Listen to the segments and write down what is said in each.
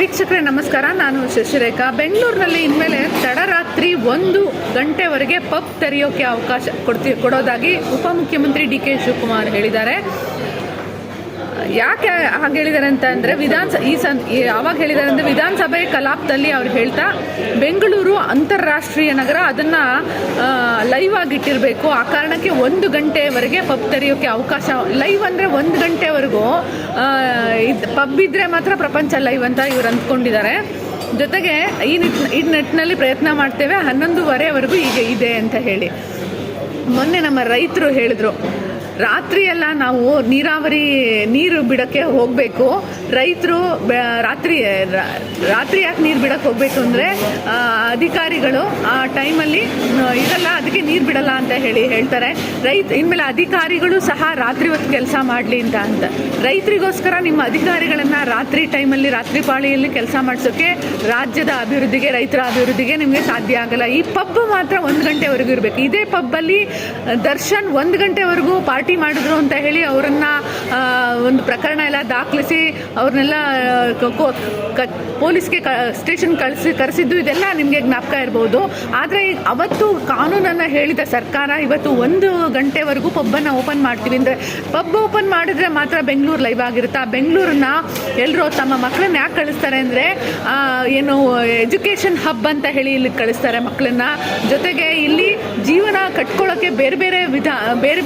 ವೀಕ್ಷಕರೇ ನಮಸ್ಕಾರ, ನಾನು ಶಶಿರೇಖಾ. ಬೆಂಗಳೂರಿನಲ್ಲಿ ಇನ್ಮೇಲೆ ತಡರಾತ್ರಿ 1 ಗಂಟೆವರೆಗೆ ಪಬ್ ತೆರೆಯೋಕೆ ಅವಕಾಶ ಕೊಡೋದಾಗಿ ಉಪಮುಖ್ಯಮಂತ್ರಿ ಡಿ.ಕೆ. ಶಿವಕುಮಾರ್ ಹೇಳಿದ್ದಾರೆ. ಯಾಕೆ ಹಾಗೆ ಹೇಳಿದ್ದಾರೆ ಅಂತ ಅಂದರೆ ಯಾವಾಗ ಹೇಳಿದ್ದಾರೆ ಅಂದರೆ ವಿಧಾನಸಭೆ ಕಲಾಪದಲ್ಲಿ ಅವ್ರು ಹೇಳ್ತಾ, ಬೆಂಗಳೂರು ಅಂತಾರಾಷ್ಟ್ರೀಯ ನಗರ, ಅದನ್ನು ಲೈವ್ ಆಗಿಟ್ಟಿರಬೇಕು. ಆ ಕಾರಣಕ್ಕೆ 1 ಗಂಟೆವರೆಗೆ ಪಬ್ ತೆರೆಯೋಕ್ಕೆ ಅವಕಾಶ. ಲೈವ್ ಅಂದರೆ 1 ಗಂಟೆವರೆಗೂ ಪಬ್ ಇದ್ದರೆ ಮಾತ್ರ ಪ್ರಪಂಚ ಲೈವ್ ಅಂತ ಇವ್ರು ಅಂದ್ಕೊಂಡಿದ್ದಾರೆ. ಜೊತೆಗೆ ಈ ನಿಟ್ಟಿನಲ್ಲಿ ಪ್ರಯತ್ನ ಮಾಡ್ತೇವೆ, 11:15ವರೆಗೂ ಈಗ ಇದೆ ಅಂತ ಹೇಳಿ. ಮೊನ್ನೆ ನಮ್ಮ ರೈತರು ಹೇಳಿದ್ರು, ರಾತ್ರಿಯೆಲ್ಲ ನಾವು ನೀರು ಬಿಡೋಕ್ಕೆ ಹೋಗಬೇಕು. ರೈತರು ರಾತ್ರಿ ಯಾಕೆ ನೀರು ಬಿಡೋಕ್ಕೆ ಹೋಗಬೇಕು ಅಂದರೆ ಅಧಿಕಾರಿಗಳು ಆ ಟೈಮಲ್ಲಿ ಇರಲ್ಲ, ಅದಕ್ಕೆ ನೀರು ಬಿಡಲ್ಲ ಅಂತ ಹೇಳ್ತಾರೆ. ಇನ್ಮೇಲೆ ಅಧಿಕಾರಿಗಳು ಸಹ ರಾತ್ರಿ ಹೊತ್ತು ಕೆಲಸ ಮಾಡಲಿ ಅಂತ ರೈತರಿಗೋಸ್ಕರ ನಿಮ್ಮ ಅಧಿಕಾರಿಗಳನ್ನು ರಾತ್ರಿ ಟೈಮಲ್ಲಿ, ರಾತ್ರಿ ಪಾಳಿಯಲ್ಲಿ ಕೆಲಸ ಮಾಡಿಸೋಕ್ಕೆ ರಾಜ್ಯದ ಅಭಿವೃದ್ಧಿಗೆ, ರೈತರ ಅಭಿವೃದ್ಧಿಗೆ ನಿಮಗೆ ಸಾಧ್ಯ ಆಗಲ್ಲ. ಈ ಪಬ್ ಮಾತ್ರ 1 ಗಂಟೆವರೆಗೂ ಇರಬೇಕು. ಇದೇ ಪಬ್ಬಲ್ಲಿ ದರ್ಶನ್ 1 ಗಂಟೆವರೆಗೂ ಪಾರ್ಟಿ ಮಾಡಿದ್ರು ಅಂತ ಹೇಳಿ ಅವರನ್ನ ಒಂದು ಪ್ರಕರಣ ಎಲ್ಲ ದಾಖಲಿಸಿ ಅವ್ರನ್ನೆಲ್ಲ ಪೊಲೀಸ್ಗೆ ಸ್ಟೇಷನ್ ಕರೆಸಿದ್ದು ಇದೆಲ್ಲ ನಿಮಗೆ ಜ್ಞಾಪಕ ಇರ್ಬೋದು. ಆದರೆ ಅವತ್ತು ಕಾನೂನನ್ನು ಹೇಳಿದ ಸರ್ಕಾರ ಇವತ್ತು 1 ಗಂಟೆವರೆಗೂ ಪಬ್ಬನ್ನು ಓಪನ್ ಮಾಡ್ತೀವಿ ಅಂದರೆ, ಪಬ್ ಓಪನ್ ಮಾಡಿದ್ರೆ ಮಾತ್ರ ಬೆಂಗಳೂರು ಲೈವ್ ಆಗಿರುತ್ತೆ. ಆ ಬೆಂಗಳೂರನ್ನ ಎಲ್ಲರೂ ತಮ್ಮ ಮಕ್ಕಳನ್ನ ಯಾಕೆ ಕಳಿಸ್ತಾರೆ ಅಂದರೆ, ಏನು ಎಜುಕೇಷನ್ ಹಬ್ ಅಂತ ಹೇಳಿ ಇಲ್ಲಿ ಕಳಿಸ್ತಾರೆ ಮಕ್ಕಳನ್ನ. ಜೊತೆಗೆ ಇಲ್ಲಿ ಜೀವನ ಕಟ್ಕೊಳ್ಳೋಕ್ಕೆ ಬೇರೆ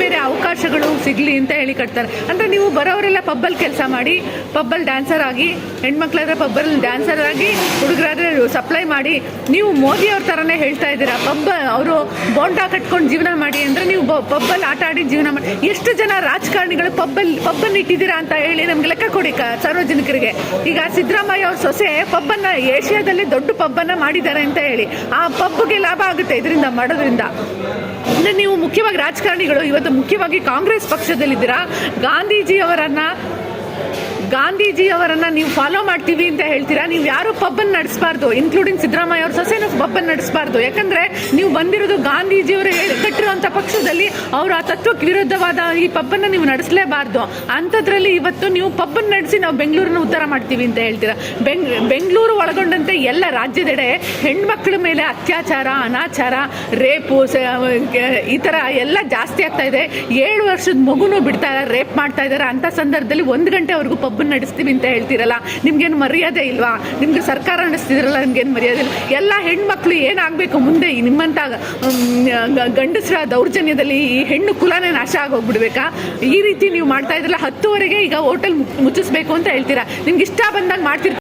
ಬೇರೆ ಅವಕಾಶಗಳು ಸಿಗಲಿ ಅಂತ ಹೇಳಿ ಕಟ್ತಾರೆ. ಅಂದರೆ ನೀವು ಬರೋರೆಲ್ಲ ಪಬ್ಬಲ್ಲಿ ಕೆಲಸ ಮಾಡಿ, ಪಬ್ಬಲ್ಲಿ ಡ್ಯಾನ್ಸರ್ ಆಗಿ, ಹೆಣ್ಮಕ್ಳಾದ್ರೆ ಪಬ್ಬಲ್ಲಿ ಡ್ಯಾನ್ಸರ್ ಆಗಿ, ಹುಡುಗರಾದ್ರೆ ಸಪ್ಲೈ ಮಾಡಿ. ನೀವು ಮೋದಿ ಅವ್ರ ಥರನೇ ಹೇಳ್ತಾ ಇದ್ದೀರಾ, ಅವರು ಬೋಂಡಾ ಕಟ್ಕೊಂಡು ಜೀವನ ಮಾಡಿ ಅಂದರೆ ನೀವು ಪಬ್ಬಲ್ಲಿ ಆಟ ಆಡಿ ಜೀವನ ಮಾಡಿ. ಎಷ್ಟು ಜನ ರಾಜಕಾರಣಿಗಳು ಪಬ್ಬನ್ನು ಇಟ್ಟಿದ್ದೀರಾ ಅಂತ ಹೇಳಿ ನಮ್ಗೆ ಲೆಕ್ಕ ಕೊಡಿ ಸಾರ್ವಜನಿಕರಿಗೆ. ಈಗ ಸಿದ್ದರಾಮಯ್ಯ ಅವ್ರ ಸೊಸೆ ಪಬ್ಬನ್ನು, ಏಷ್ಯಾದಲ್ಲಿ ದೊಡ್ಡ ಪಬ್ಬನ್ನು ಮಾಡಿದ್ದಾರೆ ಅಂತ ಹೇಳಿ, ಆ ಪಬ್ಗೆ ಲಾಭ ಆಗುತ್ತೆ ಇದರಿಂದ ಮಾಡೋದ್ರಿಂದ. ಅಂದರೆ ನೀವು ಮುಖ್ಯವಾಗಿ ರಾಜಕಾರಣಿಗಳು ಇವತ್ತು ಮುಖ್ಯವಾಗಿ ಕಾಂಗ್ರೆಸ್ ಪಕ್ಷದಲ್ಲಿದ್ದೀರಾ. ಗಾಂಧೀಜಿಯವರನ್ನ ನೀವು ಫಾಲೋ ಮಾಡ್ತೀವಿ ಅಂತ ಹೇಳ್ತೀರಾ. ನೀವು ಯಾರು ಪಬ್ಬನ್ನು ನಡೆಸಬಾರ್ದು, ಇನ್ಕ್ಲೂಡಿಂಗ್ ಸಿದ್ದರಾಮಯ್ಯ ಅವ್ರ ಸೊಸೆನೂ ಪಬ್ಬನ್ನು ನಡೆಸಬಾರ್ದು. ಯಾಕಂದರೆ ನೀವು ಬಂದಿರೋದು ಗಾಂಧೀಜಿಯವರು ಕಟ್ಟಿರುವಂಥ ಪಕ್ಷದಲ್ಲಿ, ಅವರ ಆ ತತ್ವಕ್ಕೆ ವಿರುದ್ಧವಾದ ಈ ಪಬ್ಬನ್ನು ನೀವು ನಡೆಸಲೇಬಾರ್ದು. ಅಂಥದ್ರಲ್ಲಿ ಇವತ್ತು ನೀವು ಪಬ್ಬನ್ನು ನಡೆಸಿ ನಾವು ಬೆಂಗಳೂರನ್ನ ಉದ್ಧಾರ ಮಾಡ್ತೀವಿ ಅಂತ ಹೇಳ್ತೀರಾ. ಬೆಂಗಳೂರು ಒಳಗೊಂಡಂತೆ ಎಲ್ಲ ರಾಜ್ಯದೆಡೆ ಹೆಣ್ಮಕ್ಳ ಮೇಲೆ ಅತ್ಯಾಚಾರ, ಅನಾಚಾರ, ರೇಪು ಈ ಥರ ಎಲ್ಲ ಜಾಸ್ತಿ ಆಗ್ತಾ ಇದೆ. 7 ವರ್ಷದ ಮಗುನೂ ರೇಪ್ ಮಾಡ್ತಾ ಇದ್ದಾರೆ. ಅಂಥ ಸಂದರ್ಭದಲ್ಲಿ 1 ಗಂಟೆವರೆಗೂ ಪಬ್ ನಡೆಸ್ತೀವಿ ಅಂತ ಹೇಳ್ತೀರಲ್ಲ, ನಿಮ್ಗೇನು ಮರ್ಯಾದೆ ಇಲ್ವಾ? ನಿಮ್ಗೆ ಸರ್ಕಾರ ನಡೆಸ್ತಿದ್ರಲ್ಲ, ನಿಮ್ಗೇನು ಮರ್ಯಾದೆ ಇಲ್ಲ? ಎಲ್ಲ ಹೆಣ್ಮಕ್ಳು ಏನಾಗಬೇಕು ಮುಂದೆ? ನಿಮ್ಮಂಥ ಗಂಡಸರ ದೌರ್ಜನ್ಯದಲ್ಲಿ ಈ ಹೆಣ್ಣು ಕುಲನೇ ನಾಶ ಆಗೋಗ್ಬಿಡ್ಬೇಕಾ? ಈ ರೀತಿ ನೀವು ಮಾಡ್ತಾ ಇದ್ರಲ್ಲ, 10ವರೆಗೆ ಈಗ ಹೋಟೆಲ್ ಮುಚ್ಚಿಸ್ಬೇಕು ಅಂತ ಹೇಳ್ತೀರಾ. ನಿಮ್ಗೆ ಇಷ್ಟ ಬಂದಾಗ ಮಾಡ್ತಿರ್ತೀರ.